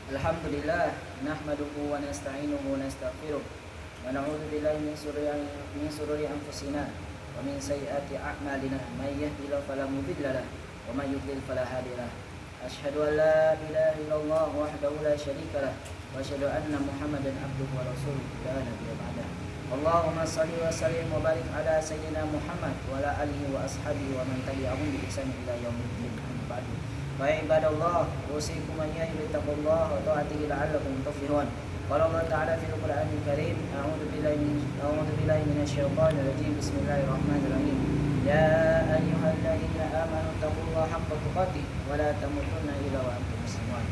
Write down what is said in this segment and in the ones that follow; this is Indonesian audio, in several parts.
Alhamdulillah, nahmaduhu wa nasta'inuhu wa nastaghfiruh wa na'udzu billahi min shururi anfusina wa min sayyiati a'malina. May yahdihillahu fala mudilla lahu wa may yudlil fala hadiya lahu. Asyhadu an la ilaha illallah wahdahu la syarika lahu wa asyhadu anna Muhammadan abduhu wa rasuluh la nabiyya ba'dahu. Allahumma shalli wa sallim wa barik ala sayyidina Muhammad wa ala alihi wa ashabihi wa man tabi'ahum bi ihsan ila yaumil din. Baik ibadallah, usikum an yattaqullaha wa ta'atihi la'allakum tuflihun. Qala Allah Ta'ala fil Qur'anil Karim, a'udzu billahi minasyaitonir rajim. Bismillahirrahmanirrahim. Ya ayyuhalladzina amanu taqullaha haqqa tuqatih wa la tamutunna illa wa antum muslimun.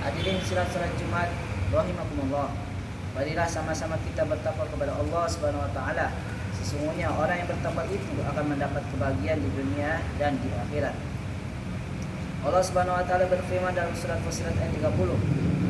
Hadirin salat Jumat rahimakumullah. Marilah sama-sama kita bertakwa kepada Allah Subhanahu wa taala. Sesungguhnya orang yang bertakwa itu akan mendapat kebahagiaan di dunia dan di akhirat. Allah Subhanahu wa taala berfirman dalam surat Fussilat ayat 30,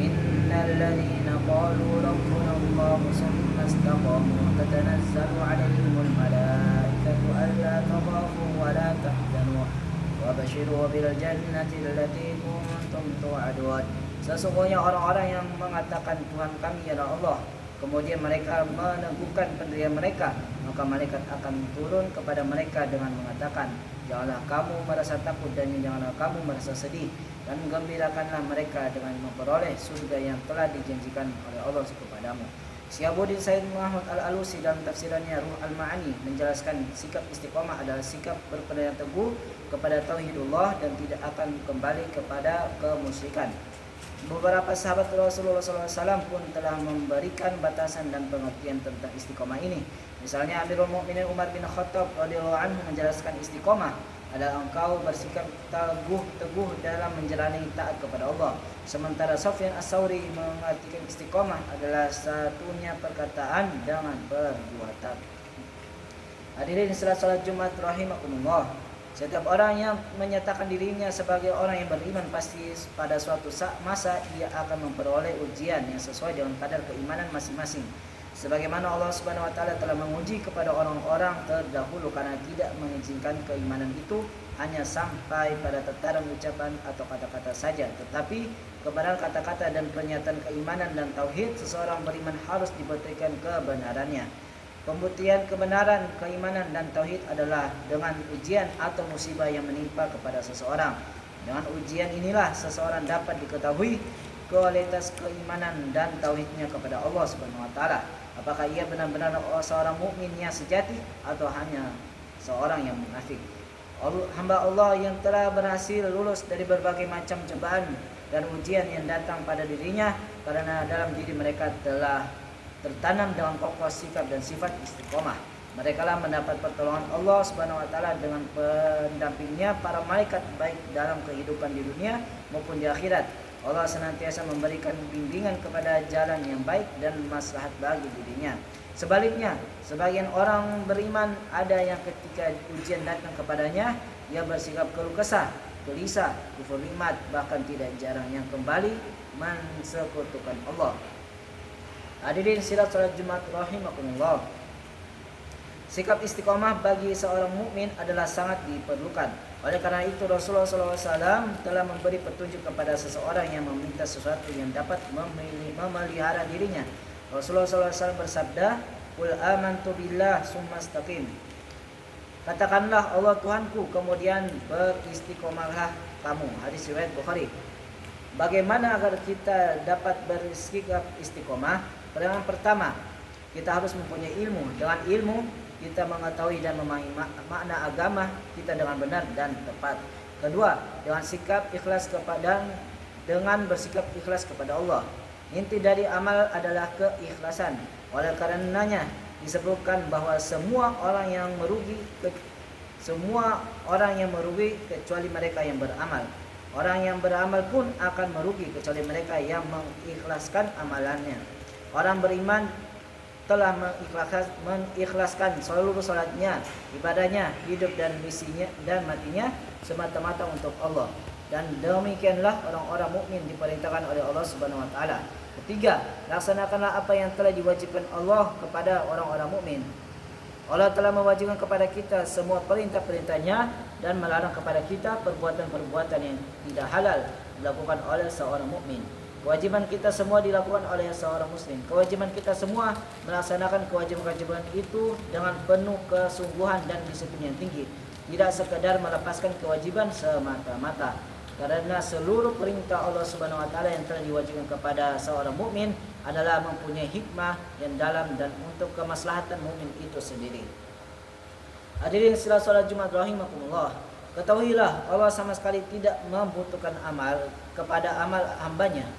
Innal ladzina qalu rabbuna Allah tsumma istaqamu tatanazzalu 'alaihimul malaikatu alla takhafu wa la tahzanu wa basyiru bil jannati allati kuntum tu'adun. Sesungguhnya orang-orang yang mengatakan Tuhan kami adalah Allah, kemudian mereka meneguhkan pendirian mereka, maka malaikat akan turun kepada mereka dengan mengatakan, janganlah kamu merasa takut dan janganlah kamu merasa sedih, dan gembirakanlah mereka dengan memperoleh surga yang telah dijanjikan oleh Allah kepadamu. Syihabuddin Said Muhammad Al-Alusi dalam tafsirannya Ruh Al-Ma'ani menjelaskan sikap istiqomah adalah sikap berpegang teguh kepada tauhidullah dan tidak akan kembali kepada kemusyrikan. Beberapa sahabat Rasulullah SAW pun telah memberikan batasan dan pengertian tentang istiqomah ini. Misalnya Amirul Mukminin Umar bin Khattab radhiyallahu anhu menjelaskan istiqomah adalah engkau bersikap teguh dalam menjalani taat kepada Allah. Sementara Sufyan Ats-Tsauri mengartikan istiqomah adalah satunya perkataan dengan perbuatan. Hadirin salat Jumat rahimakumullah. Setiap orang yang menyatakan dirinya sebagai orang yang beriman pasti pada suatu masa ia akan memperoleh ujian yang sesuai dengan kadar keimanan masing-masing. Sebagaimana Allah Subhanahu wa taala telah menguji kepada orang-orang terdahulu karena tidak mengizinkan keimanan itu hanya sampai pada tataran ucapan atau kata-kata saja, tetapi kebenaran kata-kata dan pernyataan keimanan dan tauhid seseorang beriman harus dibuktikan kebenarannya. Pembuktian kebenaran, keimanan dan tauhid adalah dengan ujian atau musibah yang menimpa kepada seseorang. Dengan ujian inilah seseorang dapat diketahui kualitas keimanan dan tauhidnya kepada Allah Subhanahu wa taala. Apakah ia benar-benar seorang mukmin yang sejati atau hanya seorang yang munafik. Hamba Allah yang telah berhasil lulus dari berbagai macam cobaan dan ujian yang datang pada dirinya karena dalam diri mereka telah tertanam dengan kokoh sikap dan sifat istiqomah. Mereka lah mendapat pertolongan Allah Subhanahu wa taala dengan pendampingnya para malaikat baik dalam kehidupan di dunia maupun di akhirat. Allah senantiasa memberikan bimbingan kepada jalan yang baik dan maslahat bagi dirinya. Sebaliknya, sebagian orang beriman ada yang ketika ujian datang kepadanya, ia bersikap keluh kesah, gelisah, kufur nikmat, bahkan tidak jarang yang kembali mensekutukan Allah. Hadirin salat Jumat rahimakumullah. Sikap istiqomah bagi seorang mukmin adalah sangat diperlukan. Oleh karena itu Rasulullah SAW telah memberi petunjuk kepada seseorang yang meminta sesuatu yang dapat memelihara dirinya. Rasulullah SAW bersabda, "Qul amantu billah tsumma istaqim." Katakanlah Allah Tuhanku, kemudian beristiqomahlah kamu. Hadis riwayat Bukhari. Bagaimana agar kita dapat bersikap istiqomah? Yang pertama, kita harus mempunyai ilmu. Dengan ilmu, kita mengetahui dan memahami makna agama kita dengan benar dan tepat. Kedua, dengan bersikap ikhlas kepada Allah. Inti dari amal adalah keikhlasan. Oleh karenanya disebutkan bahwa semua orang yang merugi kecuali mereka yang beramal. Orang yang beramal pun akan merugi kecuali mereka yang mengikhlaskan amalannya. Orang beriman telah mengikhlaskan seluruh salatnya, ibadahnya, hidup dan misinya dan matinya semata-mata untuk Allah. Dan demikianlah orang-orang mukmin diperintahkan oleh Allah Subhanahu wa taala. Ketiga, laksanakanlah apa yang telah diwajibkan Allah kepada orang-orang mukmin. Allah telah mewajibkan kepada kita semua perintah-perintahnya dan melarang kepada kita perbuatan-perbuatan yang tidak halal dilakukan oleh seorang mukmin. Kewajiban kita semua dilakukan oleh seorang muslim. Kewajiban kita semua melaksanakan kewajiban-kewajiban itu dengan penuh kesungguhan dan disiplin yang tinggi. Tidak sekedar melepaskan kewajiban semata-mata. Karena seluruh perintah Allah Subhanahu wa taala yang telah diwajibkan kepada seorang mukmin adalah mempunyai hikmah yang dalam dan untuk kemaslahatan mukmin itu sendiri. Hadirin sila salat Jumat rahimakumullah. Ketahuilah Allah sama sekali tidak membutuhkan amal kepada amal hambanya.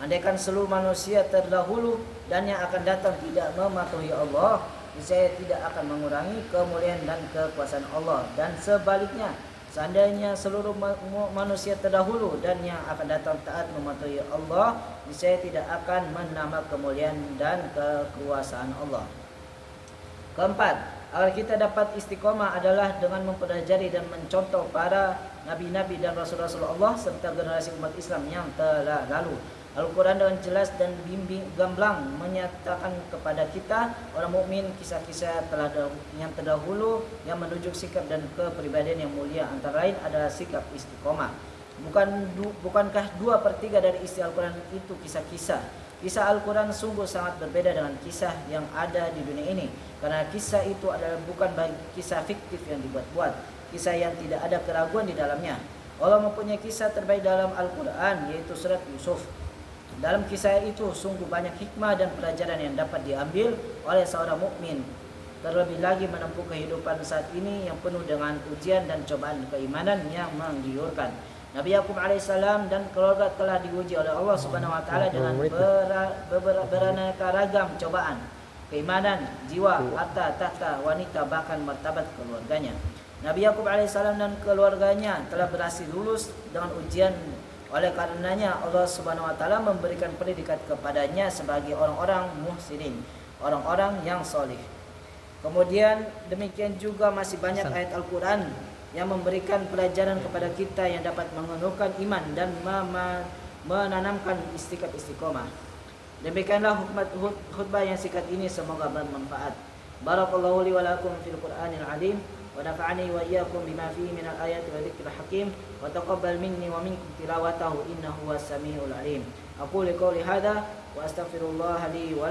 Andaikan seluruh manusia terdahulu dan yang akan datang tidak mematuhi Allah, niscaya tidak akan mengurangi kemuliaan dan kekuasaan Allah. Dan sebaliknya, seandainya seluruh manusia terdahulu dan yang akan datang taat mematuhi Allah, niscaya tidak akan menambah kemuliaan dan kekuasaan Allah. Keempat, agar kita dapat istiqomah adalah dengan mempelajari dan mencontoh para nabi-nabi dan rasul-rasul Allah serta generasi umat Islam yang telah lalu. Al-Quran dengan jelas dan gamblang menyatakan kepada kita orang mukmin kisah-kisah yang terdahulu yang menunjuk sikap dan kepribadian yang mulia, antara lain adalah sikap istiqomah. Bukankah 2/3 dari isi Al-Quran itu kisah-kisah? Kisah Al-Quran sungguh sangat berbeda dengan kisah yang ada di dunia ini, karena kisah itu adalah bukan kisah fiktif yang dibuat-buat, kisah yang tidak ada keraguan di dalamnya. Allah mempunyai kisah terbaik dalam Al-Quran, yaitu surat Yusuf. Dalam kisah itu sungguh banyak hikmah dan pelajaran yang dapat diambil oleh seorang mukmin, terlebih lagi menempuh kehidupan saat ini yang penuh dengan ujian dan cobaan keimanan yang menggiurkan. Nabi Yakub alaihissalam dan keluarga telah diuji oleh Allah Subhanahu wa taala dengan beraneka ragam cobaan, keimanan, jiwa, harta, tahta, wanita, bahkan martabat keluarganya. Nabi Yakub alaihissalam dan keluarganya telah berhasil lulus dengan ujian. Oleh karenanya Allah Subhanahu wa taala memberikan predikat kepadanya sebagai orang-orang muhsinin, orang-orang yang soleh. Kemudian demikian juga masih banyak ayat Al-Quran yang memberikan pelajaran kepada kita yang dapat mengunuhkan iman dan menanamkan istiqomah. Demikianlah khutbah yang singkat ini, semoga bermanfaat. Barakallahu li wa lakum fil Qur'anil azim wa nafa'ani wa iyyakum bima fihi minal ayati wa dzikril hakim wa taqabbal minni wa minkum tilawatahu innahu huwas samiul alim. Aqulu qouli hadza wa astaghfirullah li wa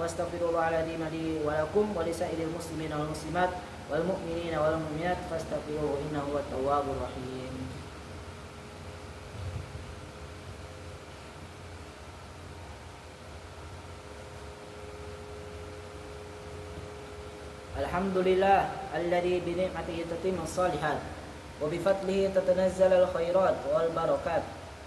astaghfirullah li wa lakum wa lisairil muslimina wal muslimat wal mu'minina wal mu'minat fastaghfiruhu innahu huwat tawwabur rahim. Alhamdulillah alladzi bi ni'matihi tatimmu shalihat wa bi fadlihi tatanazzalu al-khairat wal barakat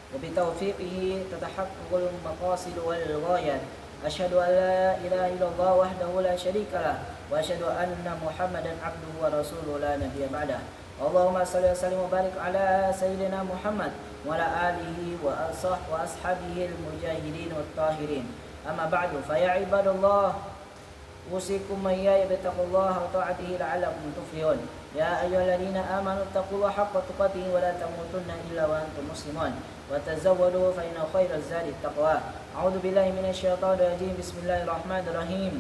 wa bi tawfiqihi tatahaqqaqul maqasid wal ghayat. Asyhadu an la ilaha illallah wahdahu la syarika lah wa asyhadu anna Muhammadan abduhu wa rasuluhu la nabiyya ba'dah. Allahumma shalli wa sallim wa barik ala sayyidina Muhammad wa ala alihi wa ashabihi al-mujahidin wat tahirin. Amma ba'du, fa ya ibadallah أوصيكم وإياي بتقوى الله وطاعته لعلكم تفلحون. يا أيها الذين آمنوا اتقوا الله حق تقاته ولا تموتن إلا وأنتم مسلمون وتزودوا فإن خير الزاد التقوى. أعوذ بالله من الشيطان الرجيم. بسم الله الرحمن الرحيم.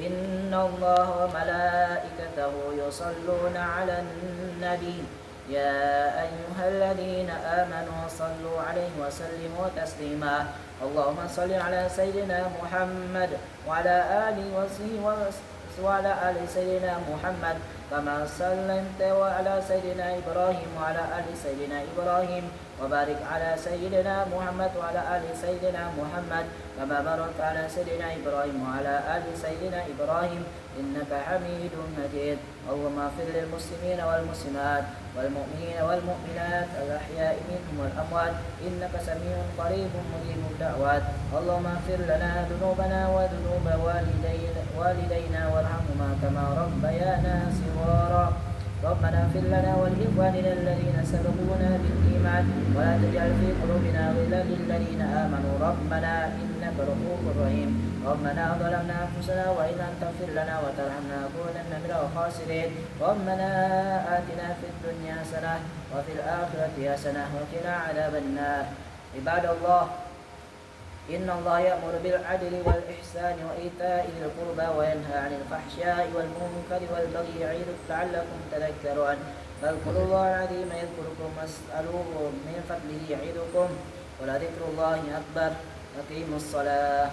إن الله وملائكته يصلون على النبي يا أيها الذين آمنوا صلوا عليه وسلموا تسليما. اللهم صل على سيدنا محمد وعلى آله وعلى آل سيدنا محمد كما صليت على سيدنا إبراهيم وعلى آل سيدنا إبراهيم وبارك على سيدنا محمد وعلى آل سيدنا محمد كما باركت على سيدنا إبراهيم وعلى آل سيدنا إبراهيم إنك حميد مجيد. اللهم اغفر للمسلمين والمسلمات والمؤمنين والمؤمنات الأحياء منهم والأموات إنك سميع قريب مجيب الدعوات. اللهم اغفر لنا ذنوبنا وذنوب والدينا وارحمهما كما ربيانا صغارا. ربنا اغفر لنا ولإخواننا الذين سبقونا بالإيمان ولا تجعل في قلوبنا غلا للذين آمنوا ربنا إنك رؤوف رحيم. ربنا ظلمنا أنفسنا وإن لم تغفر لنا وترحمنا لنكونن من الخاسرين. ربنا آتنا في الدنيا حسنة وفي الآخرة حسنة وقنا عذاب النار. عباد الله، إن الله يأمر بالعدل والإحسان وإيتاء ذي القربى وينهى عن الفحشاء والمنكر والبغي يعظكم لعلكم تذكرون فاذكروا الله العظيم يذكركم واسألوه من فضله يعظكم ولذكر الله أكبر أقيموا الصلاة